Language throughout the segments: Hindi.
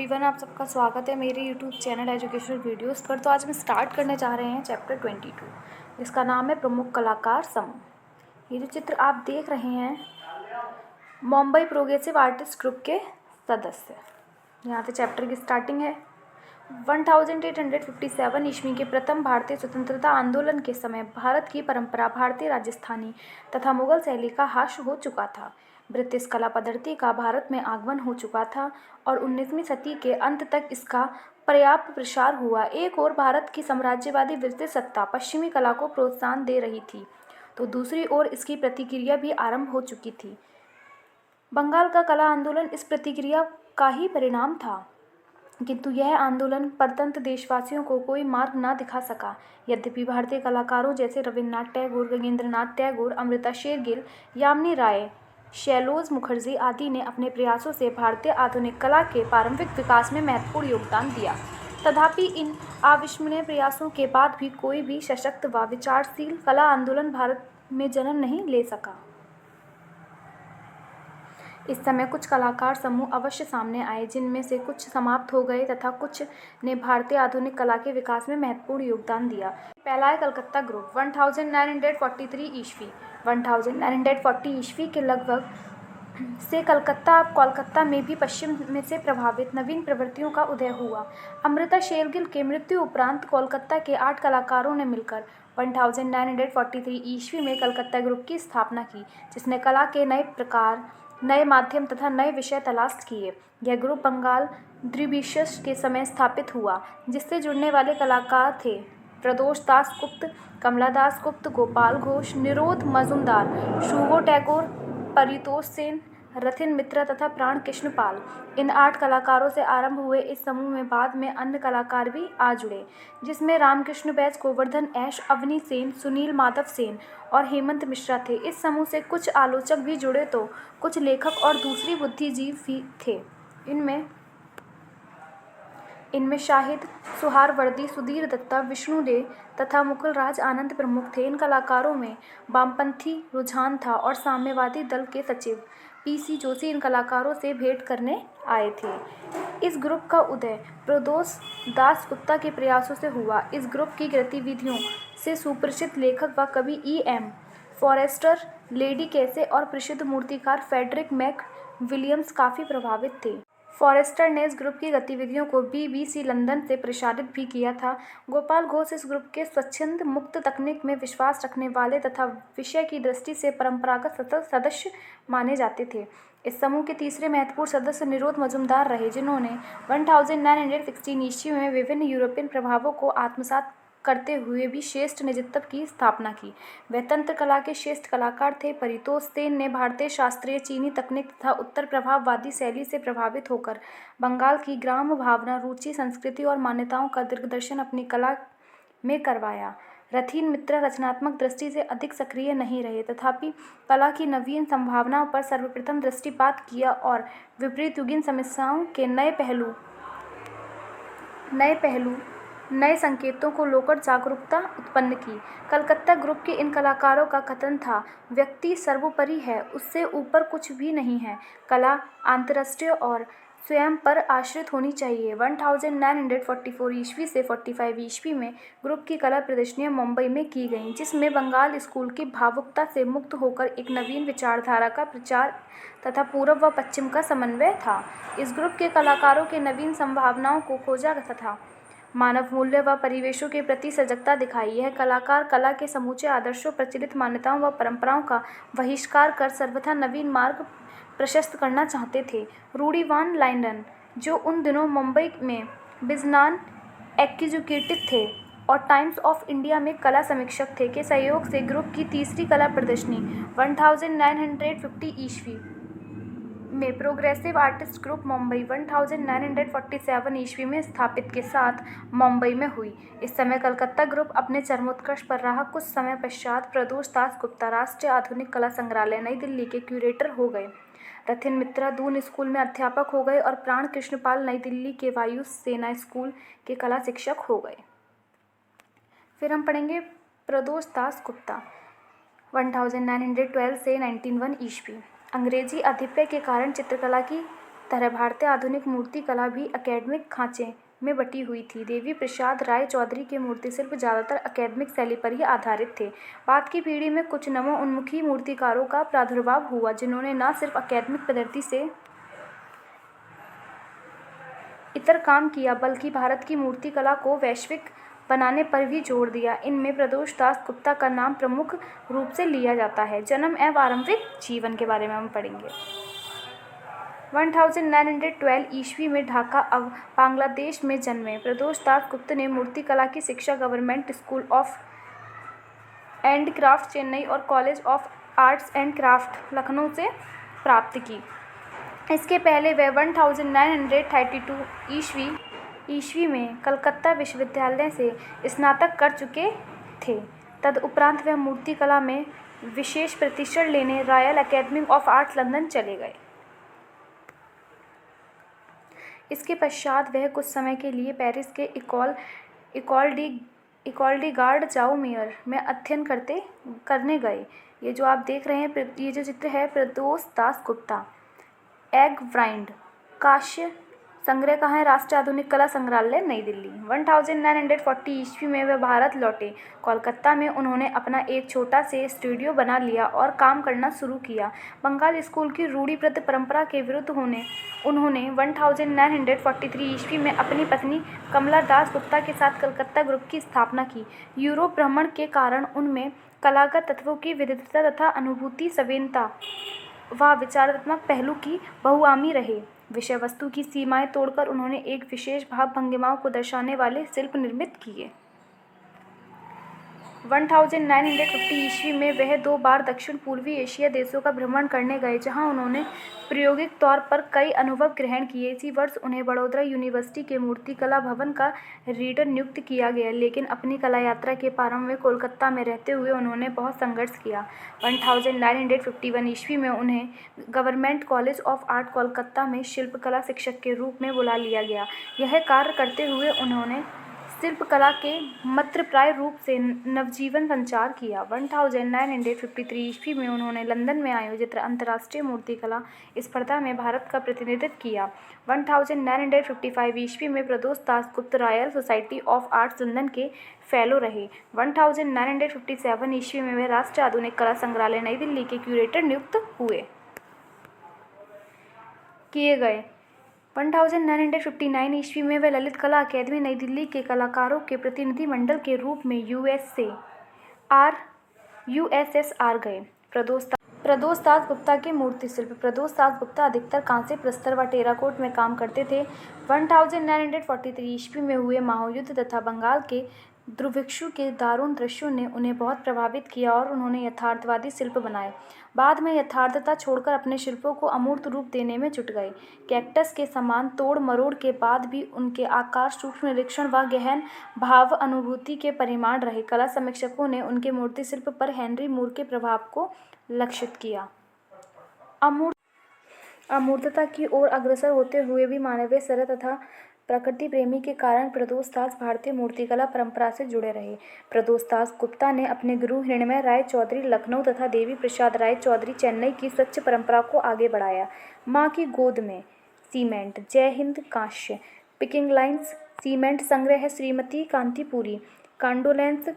एवरीवन, आप सबका स्वागत है मेरे यूट्यूब चैनल एजुकेशनल वीडियोस पर। तो आज हम स्टार्ट करने जा रहे हैं चैप्टर 22, जिसका नाम है प्रमुख कलाकार समूह। ये जो चित्र आप देख रहे हैं, मुंबई प्रोग्रेसिव आर्टिस्ट ग्रुप के सदस्य। यहाँ से चैप्टर की स्टार्टिंग है। 1857 ईस्वी के प्रथम भारतीय स्वतंत्रता आंदोलन के समय भारत की परंपरा भारतीय राजस्थानी तथा मुगल शैली का ह्रास हो चुका था। ब्रिटिश कला पद्धति का भारत में आगमन हो चुका था और 19वीं सदी के अंत तक इसका पर्याप्त प्रसार हुआ। एक और भारत की साम्राज्यवादी ब्रिटिश सत्ता पश्चिमी कला को प्रोत्साहन दे रही थी, तो दूसरी ओर इसकी प्रतिक्रिया भी आरंभ हो चुकी थी। बंगाल का कला आंदोलन इस प्रतिक्रिया का ही परिणाम था, किंतु यह आंदोलन परतंत्र देशवासियों को कोई मार्ग न दिखा सका। यद्यपि भारतीय कलाकारों जैसे रविन्द्रनाथ टैगोर, गगनेंद्रनाथ टैगोर, अमृता शेरगिल, यामिनी राय, शैलोज मुखर्जी आदि ने अपने प्रयासों से भारतीय आधुनिक कला के प्रारंभिक विकास में महत्वपूर्ण योगदान दिया, तथापि इन अविस्मरणीय प्रयासों के बाद भी कोई भी सशक्त व विचारशील कला आंदोलन भारत में जन्म नहीं ले सका। इस समय कुछ कलाकार समूह अवश्य सामने आए, जिनमें से कुछ समाप्त हो गए तथा कुछ ने भारतीय आधुनिक कला के विकास में महत्वपूर्ण योगदान दिया। पहला है कलकत्ता ग्रुप। 1943 ईस्वी 1940 ईस्वी के लगभग से कोलकाता में भी पश्चिम में से प्रभावित नवीन प्रवृत्तियों का उदय हुआ। अमृता शेरगिल के मृत्यु उपरांत कोलकाता के 8 कलाकारों ने मिलकर 1943 ईस्वी में कलकत्ता ग्रुप की स्थापना की, जिसने कला के नए प्रकार, नए माध्यम तथा नए विषय तलाश किए। यह ग्रुप बंगाल द्विभिषश के समय स्थापित हुआ, जिससे जुड़ने वाले कलाकार थे प्रदोष दास गुप्त, कमला दास गुप्त, गोपाल घोष, निरोध मजुमदार, शुभो टैगोर, परितोष सेन, रथिन मित्रा तथा प्राण कृष्ण पाल। इन 8 कलाकारों से आरंभ हुए इस समूह में बाद में अन्य कलाकार भी आ जुड़े, जिसमें रामकृष्ण बैस, गोवर्धन ऐश, अवनी सेन, सुनील माधव सेन और हेमंत मिश्रा थे। इस समूह से कुछ आलोचक भी जुड़े तो कुछ लेखक और दूसरी बुद्धिजीवी भी थे। इनमें शाहिद सुहारवर्दी, सुधीर दत्ता, विष्णु डे तथा मुकुलराज आनंद प्रमुख थे। इन कलाकारों में वामपंथी रुझान था और साम्यवादी दल के सचिव PC जोशी इन कलाकारों से भेंट करने आए थे। इस ग्रुप का उदय प्रदोष दास गुप्ता के प्रयासों से हुआ। इस ग्रुप की गतिविधियों से सुप्रसिद्ध लेखक व कवि E.M. फॉरेस्टर, लेडी कैसे और प्रसिद्ध मूर्तिकार फ्रेडरिक मैक विलियम्स काफ़ी प्रभावित थे। फॉरेस्टर ने इस ग्रुप की गतिविधियों को BBC लंदन से प्रसारित भी किया था। गोपाल घोष इस ग्रुप के स्वच्छंद मुक्त तकनीक में विश्वास रखने वाले तथा विषय की दृष्टि से परंपरागत सदस्य माने जाते थे। इस समूह के तीसरे महत्वपूर्ण सदस्य निरोध मजुमदार रहे, जिन्होंने 1916 ईस्वी में विभिन्न यूरोपियन प्रभावों को आत्मसात करते हुए भी श्रेष्ठ नेतृत्व की स्थापना की। वे तंत्र कला के श्रेष्ठ कलाकार थे। परितोष सेन ने भारतीय शास्त्रीय, चीनी तकनीक तथा उत्तर प्रभाववादी शैली से प्रभावित होकर बंगाल की ग्राम भावना, रुचि, संस्कृति और मान्यताओं का दिग्दर्शन अपनी कला में करवाया। रथिन मित्रा रचनात्मक दृष्टि से अधिक सक्रिय नहीं रहे, तथापि कला की नवीन संभावनाओं पर सर्वप्रथम दृष्टिपात किया और विपरीत युगीन समस्याओं के नए पहलू, नए संकेतों को लेकर जागरूकता उत्पन्न की। कलकत्ता ग्रुप के इन कलाकारों का कथन था, व्यक्ति सर्वोपरि है, उससे ऊपर कुछ भी नहीं है। कला अंतर्राष्ट्रीय और स्वयं पर आश्रित होनी चाहिए। 1944 ईस्वी से 45 ईस्वी में ग्रुप की कला प्रदर्शनियां मुंबई में की गईं, जिसमें बंगाल स्कूल की भावुकता से मुक्त होकर एक नवीन विचारधारा का प्रचार तथा पूर्व व पश्चिम का समन्वय था। इस ग्रुप के कलाकारों के नवीन संभावनाओं को खोजा तथा मानव मूल्य व परिवेशों के प्रति सजगता दिखाई। यह कलाकार कला के समूचे आदर्शों, प्रचलित मान्यताओं व परंपराओं का बहिष्कार कर सर्वथा नवीन मार्ग प्रशस्त करना चाहते थे। रूडी वान लाइंडन, जो उन दिनों मुंबई में बिजनेस एग्जीक्यूटिव थे और टाइम्स ऑफ इंडिया में कला समीक्षक थे, के सहयोग से ग्रुप की तीसरी कला प्रदर्शनी 1950 ईस्वी में प्रोग्रेसिव आर्टिस्ट ग्रुप मुंबई 1947 ईस्वी में स्थापित के साथ मुंबई में हुई। इस समय कलकत्ता ग्रुप अपने चरमोत्कर्ष पर रहा। कुछ समय पश्चात प्रदोष दास गुप्ता राष्ट्रीय आधुनिक कला संग्रहालय नई दिल्ली के क्यूरेटर हो गए। रथिन मित्रा दून स्कूल में अध्यापक हो गए और प्राण कृष्ण पाल नई दिल्ली के वायु सेना स्कूल के कला शिक्षक हो गए। फिर हम पढ़ेंगे प्रदोष दास गुप्ता 1912 से 1901 ईस्वी। अंग्रेजी आधिपत्य के कारण चित्रकला की तरह भारतीय आधुनिक मूर्ति कला भी अकैडमिक खांचे में बटी हुई थी। देवी प्रसाद राय चौधरी के मूर्तिशिल्प ज़्यादातर अकैडमिक शैली पर ही आधारित थे। बाद की पीढ़ी में कुछ नवोन्मुखी मूर्तिकारों का प्रादुर्भाव हुआ, जिन्होंने न सिर्फ अकैडमिक पद्धति से इतर काम किया, बल्कि भारत की मूर्तिकला को वैश्विक बनाने पर भी जोर दिया। इनमें प्रदोष दास गुप्ता का नाम प्रमुख रूप से लिया जाता है। जन्म एवं आरंभिक जीवन के बारे में हम पढ़ेंगे। 1912 ईस्वी में ढाका अब बांग्लादेश में जन्मे प्रदोष दास गुप्त ने मूर्तिकला की शिक्षा government school of and craft Chennai और college of arts and craft Lucknow से प्राप्त की। इसके पहले वे 1932 ईस्वी में कलकत्ता विश्वविद्यालय से स्नातक कर चुके थे। तदुपरांत वे मूर्तिकला में विशेष प्रशिक्षण लेने royal academy of arts London चले गए। इसके पश्चात वह कुछ समय के लिए पेरिस के इकोल डी गार्ड जाओमियर में अध्ययन करने गए। ये जो आप देख रहे हैं, ये जो चित्र है प्रदोष दास गुप्ता। एग ब्राइंड कांस्य संग्रह कहाँ है? राष्ट्रीय आधुनिक कला संग्रहालय नई दिल्ली। 1940 ईस्वी में वे भारत लौटे। कोलकाता में उन्होंने अपना एक छोटा से स्टूडियो बना लिया और काम करना शुरू किया। बंगाल स्कूल की रूढ़िबद्ध परंपरा के विरुद्ध उन्होंने 1943 ईस्वी में अपनी पत्नी कमला दास गुप्ता के साथ कलकत्ता ग्रुप की स्थापना की। यूरोप भ्रमण के कारण उनमें कलागत तत्वों की विविधता तथा अनुभूति संवेदनता व विचारात्मक पहलू की बहुआयामी रहे। विषय वस्तु की सीमाएं तोड़कर उन्होंने एक विशेष भाव भंगिमाओं को दर्शाने वाले शिल्प निर्मित किए। 1950 ईस्वी में वह 2 बार दक्षिण पूर्वी एशिया देशों का भ्रमण करने गए, जहां उन्होंने प्रायोगिक तौर पर कई अनुभव ग्रहण किए। इसी वर्ष उन्हें बड़ौदा यूनिवर्सिटी के मूर्तिकला भवन का रीडर नियुक्त किया गया, लेकिन अपनी कला यात्रा के प्रारंभ में कोलकाता में रहते हुए उन्होंने बहुत संघर्ष किया। 1951 ईस्वी में उन्हें government college of art Kolkata में शिल्पकला शिक्षक के रूप में बुला लिया गया। यह कार्य करते हुए उन्होंने शिल्पकला के मात्रप्राय रूप से नवजीवन संचार किया। 1953 ईस्वी में उन्होंने लंदन में आयोजित अंतर्राष्ट्रीय मूर्तिकला स्पर्धा में भारत का प्रतिनिधित्व किया। 1955 ईस्वी में प्रदोष दास गुप्त royal society of arts London के फेलो रहे। 1957 ईस्वी में वे राष्ट्रीय आधुनिक कला संग्रहालय नई दिल्ली के क्यूरेटर नियुक्त किए गए। 1959 ईस्वी में वे ललित कला अकादमी नई दिल्ली के कलाकारों के प्रतिनिधिमंडल के रूप में यूएसएसआर गए। प्रदोष दास गुप्ता के मूर्तिशिल्प। प्रदोष दास गुप्ता अधिकतर कांस्य, प्रस्तर व टेराकोट में काम करते थे। 1943 ईस्वी में हुए महायुद्ध तथा बंगाल के दुर्भिक्ष के दारुण दृश्यों ने उन्हें बहुत प्रभावित किया और उन्होंने यथार्थवादी शिल्प बनाए। बाद में यथार्थता छोड़कर अपने शिल्पों को अमूर्त रूप देने में जुट गए। कैक्टस के समान तोड़ मरोड़ के बाद भी उनके आकार, सूक्ष्म निरीक्षण व गहन भाव अनुभूति के परिमाण रहे। कला समीक्षकों ने उनके मूर्तिशिल्प पर हेनरी मूर के प्रभाव को लक्षित किया। अमूर्तता की ओर अग्रसर होते हुए भी मानवीय सरल तथा प्रकृति प्रेमी के कारण प्रदोष दास भारतीय मूर्तिकला परंपरा से जुड़े रहे। प्रदोष दास गुप्ता ने अपने गुरु हिरण्मय राय चौधरी लखनऊ तथा देवी प्रसाद राय चौधरी चेन्नई की स्वच्छ परंपरा को आगे बढ़ाया। माँ की गोद में सीमेंट, जय हिंद कांस्य, पिकिंग लाइन्स सीमेंट संग्रह है श्रीमती कांतिपुरी, कांडोलेंस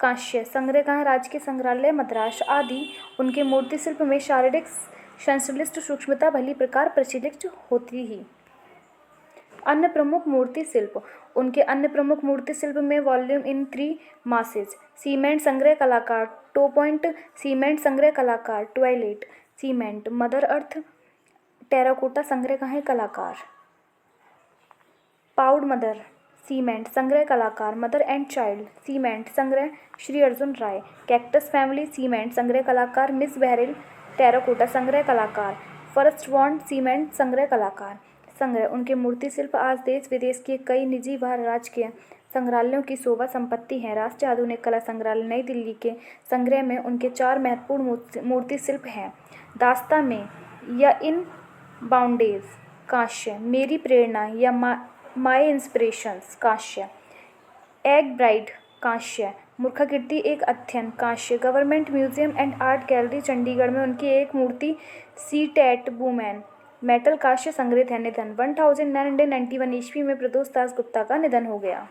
कांस्य संग्रह का है राजकीय संग्रहालय मद्रास आदि। उनके मूर्तिशिल्प में शारीरिक संश्लिष्ट सूक्ष्मता भली प्रकार प्रचलित होती ही। अन्य प्रमुख मूर्ति शिल्प। उनके अन्य प्रमुख मूर्ति शिल्प में वॉल्यूम इन 3 मासेज, सीमेंट संग्रह कलाकार, टो पॉइंट सीमेंट संग्रह कलाकार, toilet cement, mother earth terracotta संग्रह का है कलाकार, पाउड मदर सीमेंट संग्रह कलाकार, मदर एंड चाइल्ड सीमेंट संग्रह Shri Arjun Rai, cactus family cement संग्रह कलाकार, मिस बेरिल टेराकोटा संग्रह कलाकार, फर्स्ट वॉन्ड सीमेंट संग्रह कलाकार। संग्रह। उनके मूर्तिशिल्प आज देश विदेश के कई निजी व राजकीय संग्रहालयों की शोभा संपत्ति हैं। राष्ट्रीय आधुनिक कला संग्रहालय नई दिल्ली के संग्रह में उनके 4 महत्वपूर्ण मूर्तिशिल्प हैं। दास्ता में या इन बाउंडेज कांस्य, मेरी प्रेरणा या माय इंस्पिरेशंस कांस्य, एग ब्राइड कांस्य, मूर्खाकृति एक अध्ययन कांस्य, government museum and art gallery Chandigarh में उनकी एक मूर्ति सी टैट वुमेन मेटल कांस्य संग्रहित है। निधन 1991 ईस्वी में प्रदोष दास गुप्ता का निधन हो गया।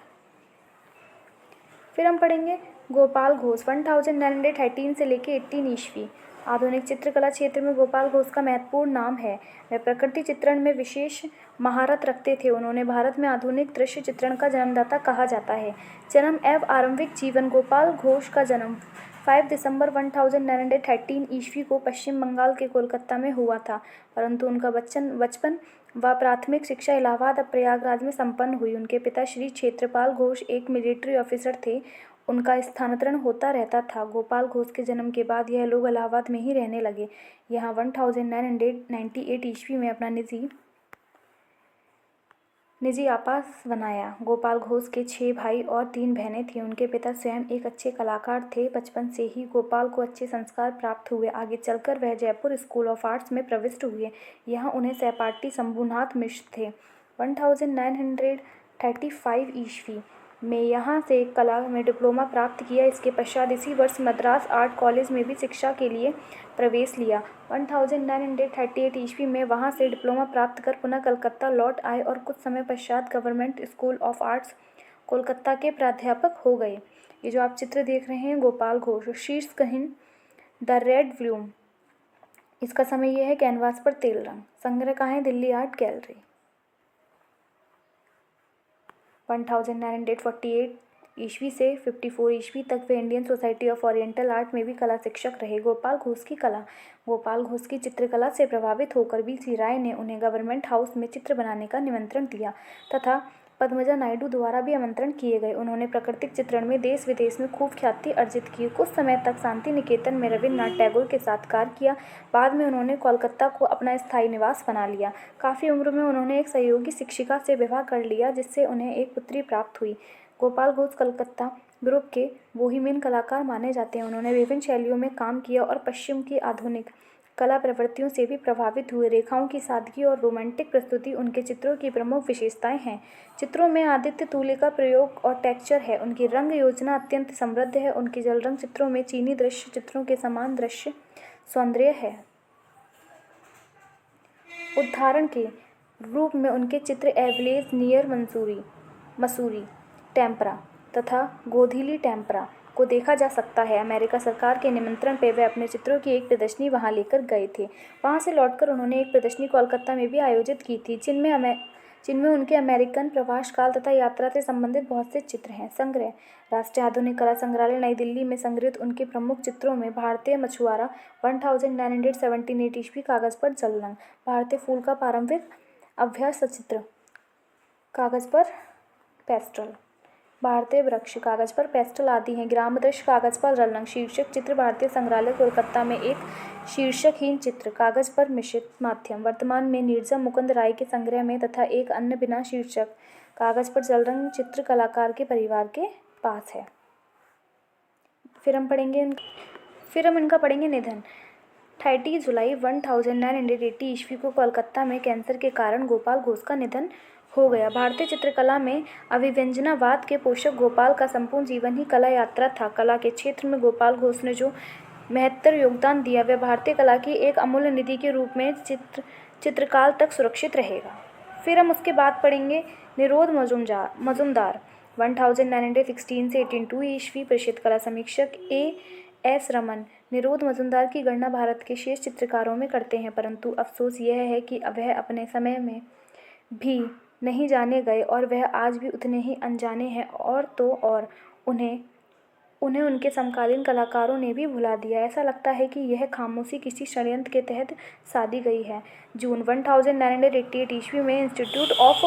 फिर हम पढ़ेंगे गोपाल घोष 1913 से लेकर 18 ईस्वी। आधुनिक चित्रकला क्षेत्र में गोपाल घोष का महत्वपूर्ण नाम है। वे प्रकृति चित्रण में विशेष महारत रखते थे। उन्होंने भारत में आधुनिक दृश्य चित्रण का जन्मदाता कहा जाता है। जन्म एवं आरंभिक जीवन गोपाल घोष का जन्म 5 दिसंबर 1913 ईस्वी को पश्चिम बंगाल के कोलकाता में हुआ था, परंतु उनका बचपन व प्राथमिक शिक्षा इलाहाबाद और प्रयागराज में संपन्न हुई। उनके पिता श्री क्षेत्रपाल घोष एक मिलिट्री ऑफिसर थे। उनका स्थानांतरण होता रहता था। गोपाल घोष के जन्म के बाद यह लोग इलाहाबाद में ही रहने लगे। यहाँ 1998 ईस्वी में अपना निजी आवास बनाया। गोपाल घोष के 6 भाई और 3 बहनें थीं। उनके पिता स्वयं एक अच्छे कलाकार थे। बचपन से ही गोपाल को अच्छे संस्कार प्राप्त हुए। आगे चलकर वह जयपुर स्कूल ऑफ आर्ट्स में प्रविष्ट हुए। यहाँ उन्हें सहपाठी शंभुनाथ मिश्र थे। 1935 ईस्वी में यहाँ से कला में डिप्लोमा प्राप्त किया। इसके पश्चात इसी वर्ष मद्रास आर्ट कॉलेज में भी शिक्षा के लिए प्रवेश लिया। 1938 ईस्वी में वहाँ से डिप्लोमा प्राप्त कर पुनः कलकत्ता लौट आए और कुछ समय पश्चात government school of arts Kolkata के प्राध्यापक हो गए। ये जो आप चित्र देख रहे हैं गोपाल घोष, शीर्ष कहिन द रेड ब्लूम। इसका समय यह है कैनवास पर तेल रंग। संग्रह कहाँ है? Delhi art gallery. 1948 ईस्वी से 54 ईस्वी तक वे Indian society of oriental art में भी कला शिक्षक रहे। गोपाल घोष की कला। गोपाल घोष की चित्रकला से प्रभावित होकर BC राय ने उन्हें गवर्नमेंट हाउस में चित्र बनाने का निमंत्रण दिया तथा पद्मजा नायडू द्वारा भी आमंत्रण किए गए। उन्होंने प्राकृतिक चित्रण में देश विदेश में खूब ख्याति अर्जित की। कुछ समय तक शांति निकेतन में रविन्द्रनाथ टैगोर के साथ कार्य किया। बाद में उन्होंने कोलकाता को अपना स्थायी निवास बना लिया। काफ़ी उम्र में उन्होंने एक सहयोगी शिक्षिका से विवाह कर लिया, जिससे उन्हें एक पुत्री प्राप्त हुई। गोपाल घोष कलकत्ता ग्रुप के बोहेमियन कलाकार माने जाते हैं। उन्होंने विभिन्न शैलियों में काम किया और पश्चिम की आधुनिक कला प्रवृत्तियों से भी प्रभावित हुए। रेखाओं की सादगी और रोमांटिक प्रस्तुति उनके चित्रों की प्रमुख विशेषताएं हैं। चित्रों में आदित्य तूल्य का प्रयोग और टेक्सचर है। उनकी रंग योजना अत्यंत समृद्ध है। उनके जलरंग चित्रों में चीनी दृश्य चित्रों के समान दृश्य सौंदर्य है। उदाहरण के रूप में उनके चित्र एवलेज नियर मसूरी टेम्परा तथा गोधीली टेम्परा को देखा जा सकता है। अमेरिका सरकार के निमंत्रण पर वे अपने चित्रों की एक प्रदर्शनी वहां लेकर गए थे। वहां से लौटकर उन्होंने एक प्रदर्शनी कोलकाता में भी आयोजित की थी, जिनमें उनके अमेरिकन प्रवास काल तथा यात्रा से संबंधित बहुत से चित्र हैं। संग्रह राष्ट्रीय आधुनिक कला संग्रहालय नई दिल्ली में संग्रहित उनके प्रमुख चित्रों में भारतीय मछुआरा 1978 ईस्वी कागज पर जल रंग, भारतीय फूल का पारंपरिक अभ्यास सचित्र कागज पर पेस्टल, भारतीय वृक्ष कागज पर पेस्टल आदि हैं। ग्राम दृश्य कागज पर जल रंग शीर्षक चित्र भारतीय संग्रहालय कोलकाता में एक शीर्षकहीन चित्र कागज पर मिश्रित माध्यम वर्तमान में नीरजा मुकुंद राय के संग्रह में तथा एक अन्य बिना शीर्षक कागज पर जल रंग चित्र कलाकार के परिवार के पास है। फिर हम इनका पढ़ेंगे निधन। 30 जुलाई 1980 ईस्वी को कोलकाता में कैंसर के कारण गोपाल घोष का निधन हो गया। भारतीय चित्रकला में अभिव्यंजनावाद के पोषक गोपाल का संपूर्ण जीवन ही कला यात्रा था। कला के क्षेत्र में गोपाल घोष ने जो महत्तर योगदान दिया वह भारतीय कला की एक अमूल्य निधि के रूप में चित्रकाल तक सुरक्षित रहेगा। फिर हम उसके बाद पढ़ेंगे निरोध मजुमदार 1916 से 1802 ईस्वी प्रसिद्ध कला समीक्षक A.S. रमन निरोध मजुमदार की गणना भारत के शेष चित्रकारों में करते हैं, परंतु अफसोस यह है कि वह अपने समय में भी नहीं जाने गए और वह आज भी उतने ही अनजाने हैं और उन्हें उनके समकालीन कलाकारों ने भी भुला दिया। ऐसा लगता है कि यह खामोशी किसी षड्यंत्र के तहत साधी गई है। जून 1988 ईस्वी में institute of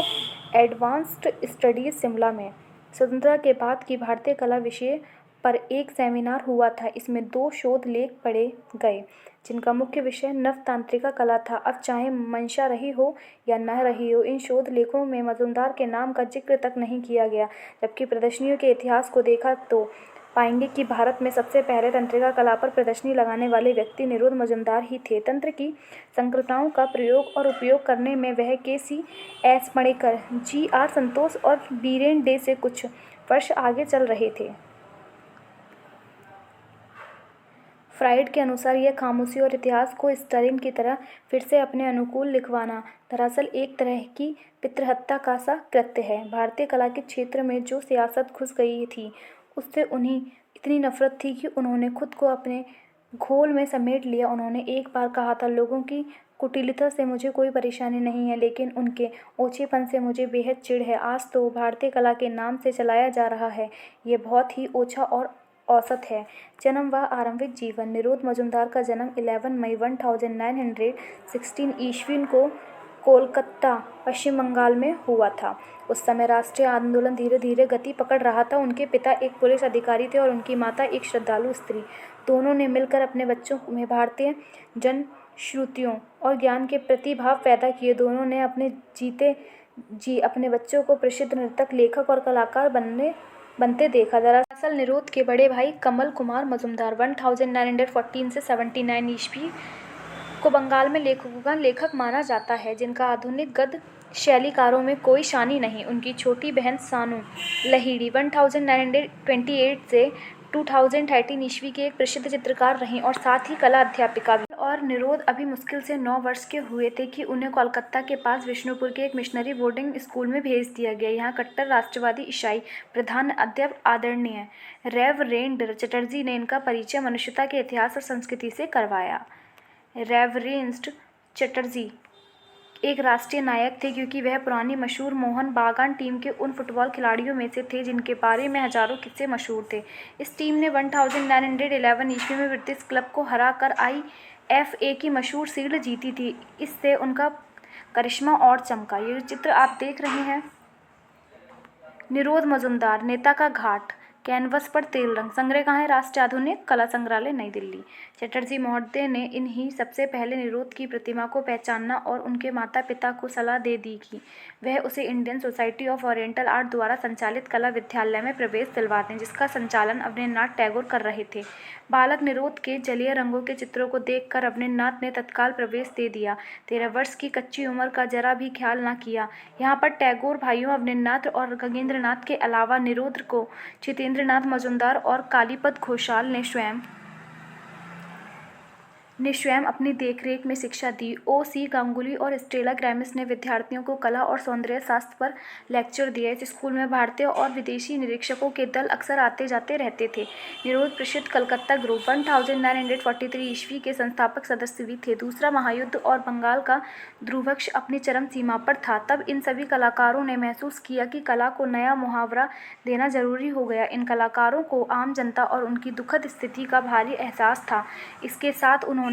advanced studies Shimla में स्वतंत्रता के बाद की भारतीय कला विषय पर एक सेमिनार हुआ था। इसमें 2 शोध लेख पढ़े गए जिनका मुख्य विषय नवतांत्रिका कला था। अब चाहे मंशा रही हो या न रही हो, इन शोध लेखों में मजुमदार के नाम का जिक्र तक नहीं किया गया। जबकि प्रदर्शनियों के इतिहास को देखा तो पाएंगे कि भारत में सबसे पहले तंत्रिका कला पर प्रदर्शनी लगाने वाले व्यक्ति निरोध मजुमदार ही थे। तंत्र की संकल्पनाओं का प्रयोग और उपयोग करने में वह KC.S. मणिकर, G.R. संतोष और बीरेन डे से कुछ वर्ष आगे चल रहे थे। फ्राइड के अनुसार यह खामोशी और इतिहास को स्टालिन की तरह फिर से अपने अनुकूल लिखवाना दरअसल एक तरह की पितृहत्या का सा कृत्य है। भारतीय कला के क्षेत्र में जो सियासत घुस गई थी उससे उन्हें इतनी नफरत थी कि उन्होंने खुद को अपने घोल में समेट लिया। उन्होंने एक बार कहा था, लोगों की कुटिलता से मुझे कोई परेशानी नहीं है, लेकिन उनके ओछेपन से मुझे बेहद चिढ़ है। आज तो भारतीय कला के नाम से चलाया जा रहा है, ये बहुत ही ओछा और औसत है। जन्म व आरंभिक जीवन। निरोध मजुमदार का जन्म 11 मई 1916 ईस्वी को कोलकाता, पश्चिम बंगाल में हुआ था। उस समय राष्ट्रीय आंदोलन धीरे धीरे गति पकड़ रहा था। उनके पिता एक पुलिस अधिकारी थे और उनकी माता एक श्रद्धालु स्त्री। दोनों ने मिलकर अपने बच्चों में भारतीय जनश्रुतियों और ज्ञान के प्रति भाव पैदा किए। दोनों ने अपने बच्चों को प्रसिद्ध नर्तक, लेखक और कलाकार बनते देखा। दरअसल निरोध के बड़े भाई कमल कुमार मजुमदार 1914 से 79 ईस्वी को बंगाल में लेखकों का लेखक माना जाता है, जिनका आधुनिक गद्य शैलीकारों में कोई शानी नहीं। उनकी छोटी बहन सानू लहिड़ी 1928 से 2013 ईस्वी की एक प्रसिद्ध चित्रकार रहीं और साथ ही कला अध्यापिका भी। और निरोध अभी मुश्किल से 9 वर्ष के हुए थे कि उन्हें कोलकाता के पास विष्णुपुर के एक मिशनरी बोर्डिंग स्कूल में भेज दिया गया। यहाँ कट्टर राष्ट्रवादी ईसाई प्रधान अध्यापक आदरणीय रेवरेंड चटर्जी ने इनका परिचय मनुष्यता के इतिहास और संस्कृति से करवाया। रेवरेंड चटर्जी एक राष्ट्रीय नायक थे, क्योंकि वह पुरानी मशहूर मोहन बागान टीम के उन फुटबॉल खिलाड़ियों में से थे जिनके बारे में हजारों किस्से मशहूर थे। इस टीम ने 1911 ईस्वी में ब्रिटिश क्लब को हराकर IFA की मशहूर शील्ड जीती थी। इससे उनका करिश्मा और चमका। ये चित्र आप देख रहे हैं, निरोध मजुमदार, नेता का घाट, कैनवस पर तेल रंग। संग्रह कहाँ है? राष्ट्रीय आधुनिक कला संग्रहालय, नई दिल्ली। चटर्जी महोदय ने इन्हीं सबसे पहले निरोध की प्रतिमा को पहचाना और उनके माता पिता को सलाह दे दी कि वह उसे Indian society of oriental art द्वारा संचालित कला विद्यालय में प्रवेश दिलवा दें, जिसका संचालन अवनींद्रनाथ टैगोर कर रहे थे। बालक निरोध के जलीय रंगों के चित्रों को देखकर अवनींद्रनाथ ने तत्काल प्रवेश दे दिया। 13 वर्ष की कच्ची उम्र का जरा भी ख्याल न किया। यहाँ पर टैगोर भाइयों अवनींद्रनाथ और गगनेंद्रनाथ के अलावा निरोध को जितेंद्रनाथ मजुमदार और कालीपद घोषाल ने स्वयं अपनी देखरेख में शिक्षा दी। O.C. गांगुली और स्टेला ग्रामिस ने विद्यार्थियों को कला और सौंदर्य शास्त्र पर लेक्चर दिए। इस स्कूल में भारतीय और विदेशी निरीक्षकों के दल अक्सर आते जाते रहते थे। निरोध प्रसिद्ध कलकत्ता ग्रुप 1943 ईस्वी के संस्थापक सदस्य भी थे। दूसरा महायुद्ध और बंगाल का ध्रुवक्ष अपनी चरम सीमा पर था। तब इन सभी कलाकारों ने महसूस किया कि कला को नया मुहावरा देना जरूरी हो गया। इन कलाकारों को आम जनता और उनकी दुखद स्थिति का भारी एहसास था। इसके साथ उन्होंने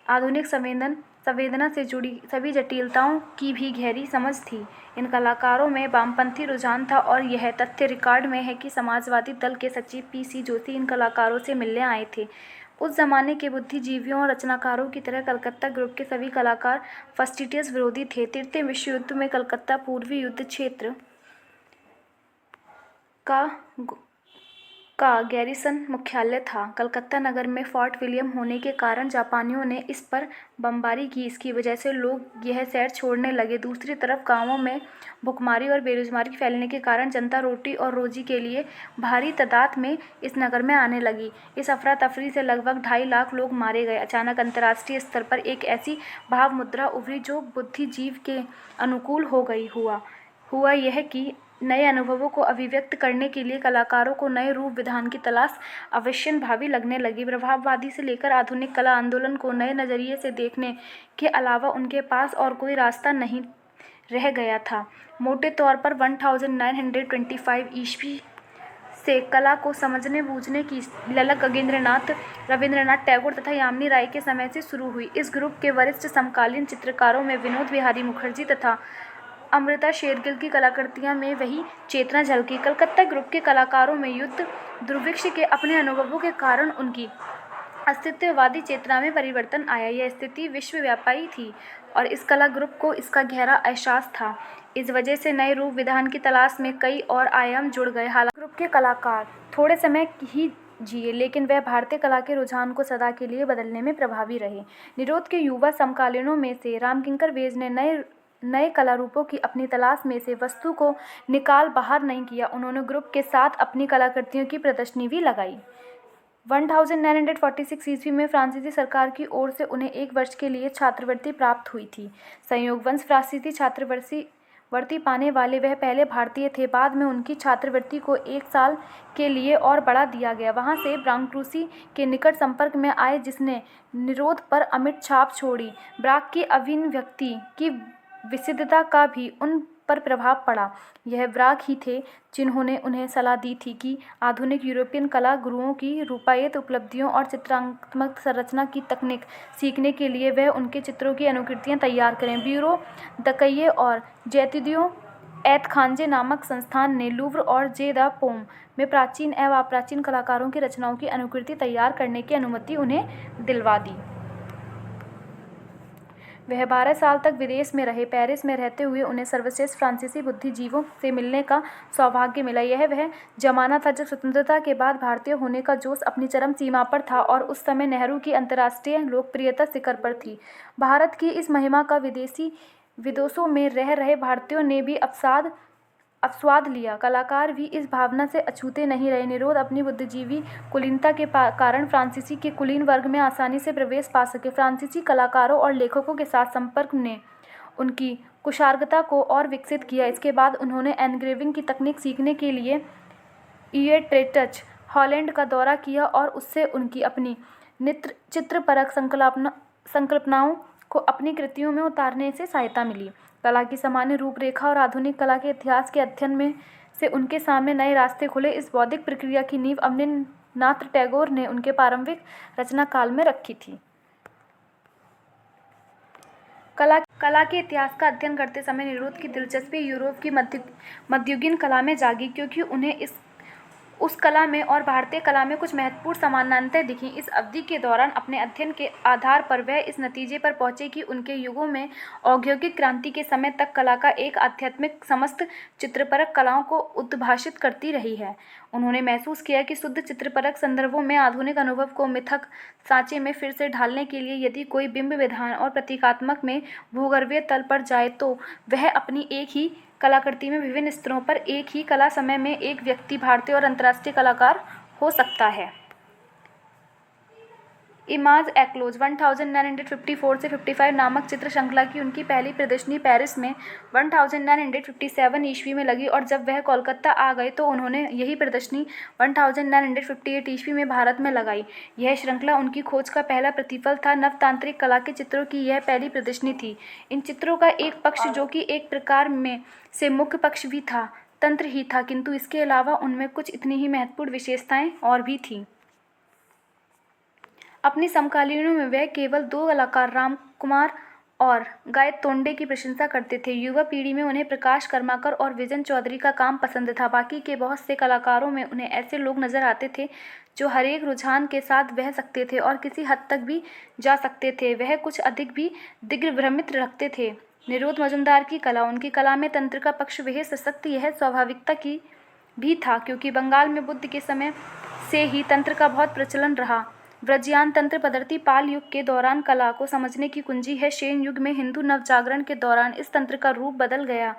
आधुनिक संवेदना से जुड़ी सभी जटिलताओं की भी गहरी समझ थी। इन कलाकारों में वामपंथी रुझान था और यह तथ्य रिकॉर्ड में है कि समाजवादी दल के सचिव PC जोशी इन कलाकारों से मिलने आए थे। उस जमाने के बुद्धिजीवियों और रचनाकारों की तरह कलकत्ता ग्रुप के सभी कलाकार फस्टिटियस विरोधी थे। तृतीय विश्व युद्ध में कलकत्ता पूर्वी युद्ध क्षेत्र का गैरिसन मुख्यालय था। कलकत्ता नगर में फोर्ट विलियम होने के कारण जापानियों ने इस पर बमबारी की। इसकी वजह से लोग यह शहर छोड़ने लगे। दूसरी तरफ गांवों में भुखमरी और बेरोजगारी फैलने के कारण जनता रोटी और रोजी के लिए भारी तादाद में इस नगर में आने लगी। इस अफरा तफरी से लगभग 2.5 लाख लोग मारे गए। अचानक अंतर्राष्ट्रीय स्तर पर एक ऐसी भाव मुद्रा उभरी जो बुद्धिजीव के अनुकूल हो गई। हुआ यह कि नए अनुभवों को अभिव्यक्त करने के लिए कलाकारों को नए रूप विधान की तलाश अवश्यंभावी लगने लगी। प्रभाववादी से लेकर आधुनिक कला आंदोलन को नए नज़रिए से देखने के अलावा उनके पास और कोई रास्ता नहीं रह गया था। मोटे तौर पर 1925 ईस्वी से कला को समझने बूझने की ललक रविंद्रनाथ टैगोर तथा यामिनी राय के समय से शुरू हुई। इस ग्रुप के वरिष्ठ समकालीन चित्रकारों में विनोद बिहारी मुखर्जी तथा अमृता शेरगिल की कलाकृतियां में वही चेतना झलकी। कलकत्ता ग्रुप के कलाकारों में युद्ध ध्रुवक्ष के अपने अनुभवों के कारण उनकी अस्तित्ववादी चेतना में परिवर्तन आया। यह स्थिति विश्वव्यापी थी और इस कला ग्रुप को इसका गहरा एहसास था। इस वजह से नए रूप विधान की तलाश में कई और आयाम जुड़ गए। हालांकि ग्रुप के कलाकार थोड़े समय ही जिए, लेकिन वह भारतीय कला के रुझान को सदा के लिए बदलने में प्रभावी रहे। निरोध के युवा समकालीनों में से रामकिंकर बेज ने नए कला रूपों की अपनी तलाश में से वस्तु को निकाल बाहर नहीं किया। उन्होंने ग्रुप के साथ अपनी कलाकृतियों की प्रदर्शनी भी लगाई। 1946 ईस्वी में फ्रांसीसी सरकार की ओर से उन्हें 1 वर्ष के लिए छात्रवृत्ति प्राप्त हुई थी। संयोगवश फ्रांसीसी छात्रवृत्ति पाने वाले वह पहले भारतीय थे। बाद में उनकी छात्रवृत्ति को 1 साल के लिए और बढ़ा दिया गया। वहाँ से ब्रांक्यूसी के निकट संपर्क में आए जिसने निरोध पर अमिट छाप छोड़ी। ब्राक की अभिव्यक्ति की विशिष्टता का भी उन पर प्रभाव पड़ा। यह ब्राक ही थे जिन्होंने उन्हें सलाह दी थी कि आधुनिक यूरोपियन कला गुरुओं की रूपायित उपलब्धियों और चित्रात्मक संरचना की तकनीक सीखने के लिए वह उनके चित्रों की अनुकृतियाँ तैयार करें। ब्यूरो दकइये और जैतिदियों एत खानजे नामक संस्थान ने लूव्र और जे द पोम में प्राचीन एवं अप्राचीन कलाकारों की रचनाओं की अनुकृति तैयार करने की अनुमति उन्हें दिलवा दी। वह 12 साल तक विदेश में रहे। पेरिस में रहते हुए उन्हें सर्वश्रेष्ठ फ्रांसीसी बुद्धिजीवों से मिलने का सौभाग्य मिला। यह वह जमाना था जब स्वतंत्रता के बाद भारतीय होने का जोश अपनी चरम सीमा पर था और उस समय नेहरू की अंतर्राष्ट्रीय लोकप्रियता शिखर पर थी। भारत की इस महिमा का विदेशों में रह रहे भारतीयों ने भी अपस्वाद लिया। कलाकार भी इस भावना से अछूते नहीं रहे। निरोध अपनी बुद्धिजीवी कुलीनता के कारण फ्रांसीसी के कुलीन वर्ग में आसानी से प्रवेश पा सके। फ्रांसीसी कलाकारों और लेखकों के साथ संपर्क ने उनकी कुशाग्रता को और विकसित किया। इसके बाद उन्होंने एनग्रेविंग की तकनीक सीखने के लिए यूट्रेख्ट, हॉलैंड का दौरा किया और उससे उनकी अपनी चित्रपरक संकल्पनाओं को अपनी कृतियों में उतारने से सहायता मिली। कला की सामान्य रूपरेखा और आधुनिक कला के इतिहास के अध्ययन में से उनके सामने नए रास्ते खुले। इस बौद्धिक प्रक्रिया की नींव अवनींद्रनाथ टैगोर ने उनके प्रारंभिक रचना काल में रखी थी। कला के इतिहास का अध्ययन करते समय निरोध की दिलचस्पी यूरोप की मध्ययुगीन कला में जागी, क्योंकि उन्हें उस कला में और भारतीय कला में कुछ महत्वपूर्ण समानताएं दिखीं। इस अवधि के दौरान अपने अध्ययन के आधार पर वह इस नतीजे पर पहुंचे कि उनके युगों में औद्योगिक क्रांति के समय तक कला का एक आध्यात्मिक समस्त चित्रपरक कलाओं को उद्भाषित करती रही है। उन्होंने महसूस किया कि शुद्ध चित्रपरक संदर्भों में आधुनिक अनुभव को मिथक सांचे में फिर से ढालने के लिए यदि कोई बिंब विधान और प्रतीकात्मक में भूगर्भीय तल पर जाए तो वह अपनी एक ही कलाकृति में विभिन्न स्तरों पर एक ही कला समय में एक व्यक्ति भारतीय और अंतर्राष्ट्रीय कलाकार हो सकता है। इमाज एक्लोज 1954 से 55 नामक चित्र श्रृंखला की उनकी पहली प्रदर्शनी पेरिस में 1957 ईस्वी में लगी और जब वह कोलकाता आ गए तो उन्होंने यही प्रदर्शनी 1958 ईस्वी में भारत में लगाई। यह श्रृंखला उनकी खोज का पहला प्रतिफल था। नवतांत्रिक कला के चित्रों की यह पहली प्रदर्शनी थी। इन चित्रों का एक पक्ष, जो कि एक प्रकार में से मुख्य पक्ष भी था, तंत्र ही था, किंतु इसके अलावा उनमें कुछ इतनी ही महत्वपूर्ण विशेषताएं और भी थीं। अपनी समकालीनों में वह केवल 2 कलाकार रामकुमार और गायतोंडे की प्रशंसा करते थे। युवा पीढ़ी में उन्हें प्रकाश कर्माकर और विजन चौधरी का काम पसंद था। बाकी के बहुत से कलाकारों में उन्हें ऐसे लोग नजर आते थे जो हर एक रुझान के साथ बह सकते थे और किसी हद तक भी जा सकते थे। वह कुछ अधिक भी दिग्भ्रमित रखते थे। निरोध मजुमदार की कला, उनकी कला में तंत्र का पक्ष बेहद सशक्त यह स्वाभाविकता की भी था, क्योंकि बंगाल में बुद्ध के समय से ही तंत्र का बहुत प्रचलन रहा। व्रजयान तंत्र पद्धति पाल युग के दौरान कला को समझने की कुंजी है। शैन युग में हिंदू नवजागरण के दौरान इस तंत्र का रूप बदल गया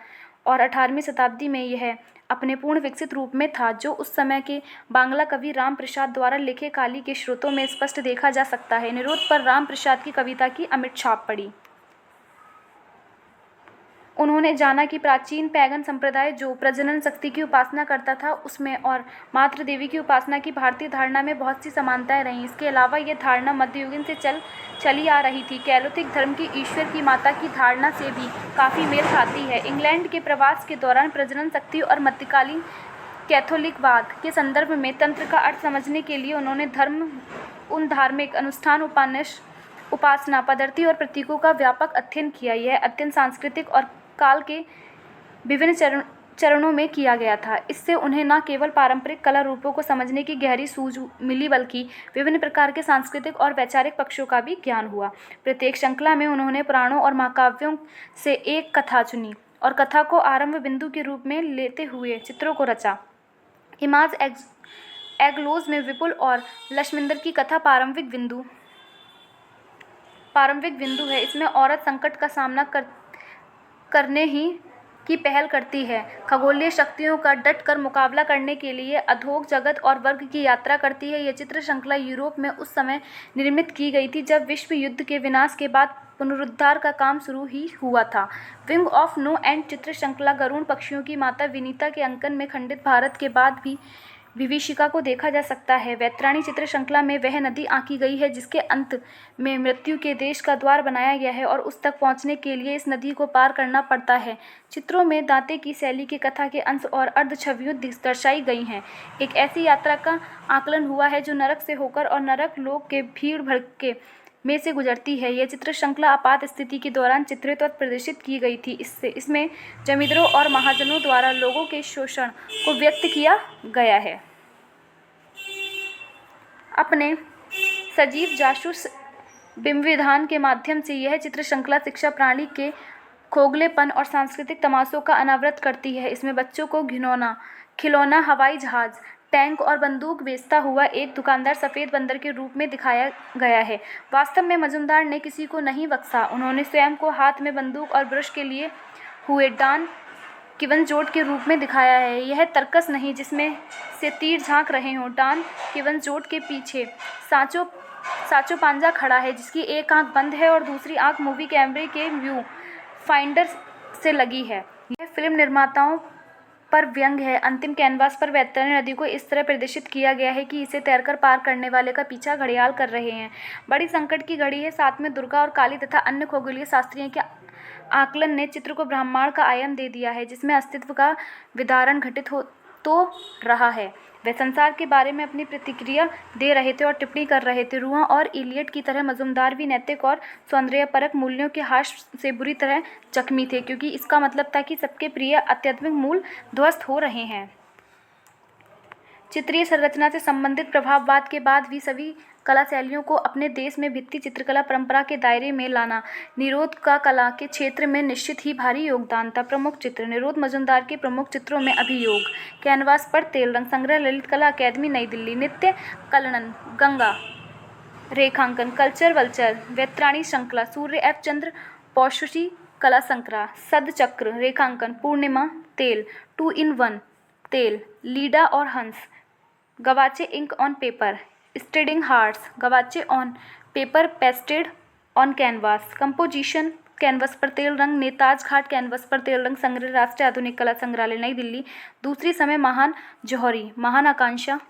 और 18वीं शताब्दी में यह अपने पूर्ण विकसित रूप में था, जो उस समय के बांग्ला कवि राम प्रसाद द्वारा लिखे काली के स्रोतों में स्पष्ट देखा जा सकता है। निरोध पर राम प्रसाद की कविता की अमिट छाप पड़ी। उन्होंने जाना कि प्राचीन पैगन संप्रदाय जो प्रजनन शक्ति की उपासना करता था, उसमें और मातृ देवी की उपासना की भारतीय धारणा में बहुत सी समानताएं रहीं। इसके अलावा यह धारणा मध्ययुगीन से चली आ रही थी। कैथोलिक धर्म की ईश्वर की माता की धारणा से भी काफ़ी मेल खाती है। इंग्लैंड के प्रवास के दौरान प्रजनन शक्ति और मध्यकालीन कैथोलिकवाद के संदर्भ में तंत्र का अर्थ समझने के लिए उन्होंने उन धार्मिक अनुष्ठान, उपासना पद्धति और प्रतीकों का व्यापक अध्ययन किया। यह अध्ययन सांस्कृतिक और काल के विभिन्न चरणों में किया गया था। इससे उन्हें न केवल पारंपरिक कला रूपों को समझने की गहरी सूझ मिली, बल्कि विभिन्न प्रकार के सांस्कृतिक और वैचारिक पक्षों का भी ज्ञान हुआ। प्रत्येक श्रृंखला में उन्होंने पुराणों और महाकाव्यों से एक कथा चुनी और कथा को आरंभ बिंदु के रूप में लेते हुए चित्रों को रचा। इमाज एग्लोज में विपुल और लक्ष्मिंदर की कथा प्रारंभिक बिंदु है। इसमें औरत संकट का सामना करने ही की पहल करती है, खगोलीय शक्तियों का डट कर मुकाबला करने के लिए अधोग जगत और वर्ग की यात्रा करती है। यह चित्र श्रृंखला यूरोप में उस समय निर्मित की गई थी जब विश्व युद्ध के विनाश के बाद पुनरुद्धार का काम शुरू ही हुआ था। विंग ऑफ नो एंड चित्र श्रृंखला गरुड़ पक्षियों की माता विनीता के अंकन में खंडित भारत के बाद भी विभीषिका को देखा जा सकता है। वैतरणी चित्र श्रृंखला में वह नदी आंकी गई है जिसके अंत में मृत्यु के देश का द्वार बनाया गया है और उस तक पहुंचने के लिए इस नदी को पार करना पड़ता है। चित्रों में दांते की शैली के कथा के अंश और अर्ध छवियां दर्शाई गई हैं। एक ऐसी यात्रा का आकलन हुआ है जो नरक से होकर और नरक लोक के भीड़ भड़के में से गुजरती है। यह चित्र श्रृंखला आपात स्थिति के दौरान चित्रित और प्रदर्शित की गई थी। इसमें जमींदारों और महाजनों द्वारा लोगों के शोषण को व्यक्त किया गया है। अपने सजीव जासूस बिंब-विधान के माध्यम से यह चित्र श्रृंखला शिक्षा प्रणाली के खोखलेपन और सांस्कृतिक तमाशों का अनावृत करती है। इसमें बच्चों को खिलौना हवाई जहाज, टैंक और बंदूक बेचता हुआ एक दुकानदार सफ़ेद बंदर के रूप में दिखाया गया है। वास्तव में मजुमदार ने किसी को नहीं बख्शा। उन्होंने स्वयं को हाथ में बंदूक और ब्रश के लिए हुए डॉन किवनजोट के रूप में दिखाया है। यह तर्कस नहीं जिसमें से तीर झांक रहे हों। डॉन किवनजोट के पीछे सांचो पांजा खड़ा है जिसकी एक आंख बंद है और दूसरी आंख मूवी कैमरे के व्यू फाइंडर से लगी है। यह फिल्म निर्माताओं पर व्यंग है। अंतिम कैनवास पर वैतरणी नदी को इस तरह प्रदर्शित किया गया है कि इसे तैरकर पार करने वाले का पीछा घड़ियाल कर रहे हैं। बड़ी संकट की घड़ी है। साथ में दुर्गा और काली तथा अन्य खगोलीय शास्त्रियों के आकलन ने चित्र को ब्रह्मांड का आयाम दे दिया है जिसमें अस्तित्व का विदारण घटित हो तो रहा है। वे संसार के बारे में अपनी प्रतिक्रिया दे रहे थे और टिप्पणी कर रहे थे। रूआ और इलियट की तरह मजुमदार भी नैतिक और सौंदर्यपरक मूल्यों के हाश से बुरी तरह जख्मी थे क्योंकि इसका मतलब था कि सबके प्रिय आध्यात्मिक मूल ध्वस्त हो रहे हैं। चित्रीय संरचना से संबंधित प्रभाववाद के बाद भी सभी कला शैलियों को अपने देश में भित्ति चित्रकला परंपरा के दायरे में लाना निरोध का कला के क्षेत्र में निश्चित ही भारी योगदान था। प्रमुख चित्र निरोध मजुमदार के प्रमुख चित्रों में अभियोग, कैनवास पर तेल रंग संग्रह, ललित कला अकादमी नई दिल्ली, नित्य कलनन, गंगा रेखांकन, कल्चर वल्चर, वैतरणी श्रृंखला, सूर्य एफ चंद्र पौशुषी कला संक्रा, सदचक्र रेखांकन, पूर्णिमा तेल, 2 in 1 तेल, लीडा और हंस, gouache ink on paper, standing hearts, gouache on paper pasted on canvas, composition canvas पर तेल रंग, नेताज घाट कैनवास पर तेल रंग संग्रह, राष्ट्रीय आधुनिक कला संग्रहालय नई दिल्ली, दूसरी समय महान जौहरी, महान आकांक्षा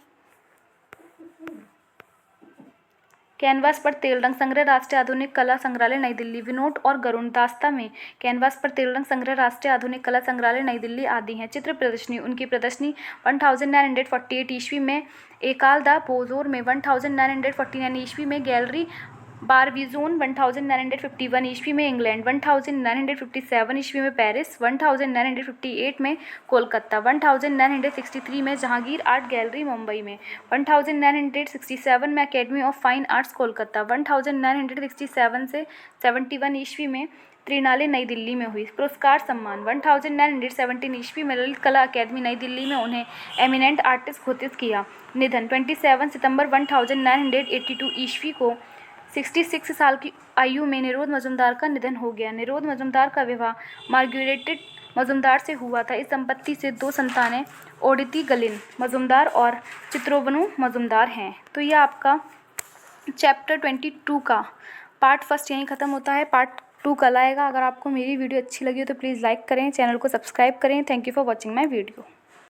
कैनवास पर तेल रंग संग्रह, राष्ट्रीय आधुनिक कला संग्रहालय नई दिल्ली, विनोद और गरुण दास्ता में कैनवास पर तेल रंग संग्रह, राष्ट्रीय आधुनिक कला संग्रहालय नई दिल्ली आदि हैं। चित्र प्रदर्शनी उनकी प्रदर्शनी 1948 ईस्वी में एकाल द बोजोर में, 1949 ईस्वी में गैलरी बारबीजोन, 1951 ईस्वी में इंग्लैंड, 1957 ईस्वी में पेरिस, 1958 में कोलकाता, 1963 में जहांगीर आर्ट गैलरी मुंबई में, 1967 में academy of fine arts Kolkata, 1967 से 71 ईस्वी में त्रिनाले नई दिल्ली में हुई। पुरस्कार सम्मान 1917 ईस्वी में ललित कला अकादमी नई दिल्ली में उन्हें एमिनेंट आर्टिस्ट घोषित किया। निधन 27 सितंबर 1982 ईस्वी को 66 साल की आयु में निरोध मजुमदार का निधन हो गया। निरोध मजुमदार का विवाह मार्गरेट मजुमदार से हुआ था। इस दंपत्ति से 2 संतानें ओडिती गलिन मजुमदार और चित्रोबनु मजुमदार हैं। तो यह आपका चैप्टर 22 का पार्ट 1 यहीं ख़त्म होता है। पार्ट 2 कल आएगा। अगर आपको मेरी वीडियो अच्छी लगी हो तो प्लीज़ लाइक करें, चैनल को सब्सक्राइब करें। Thank you for watching my video.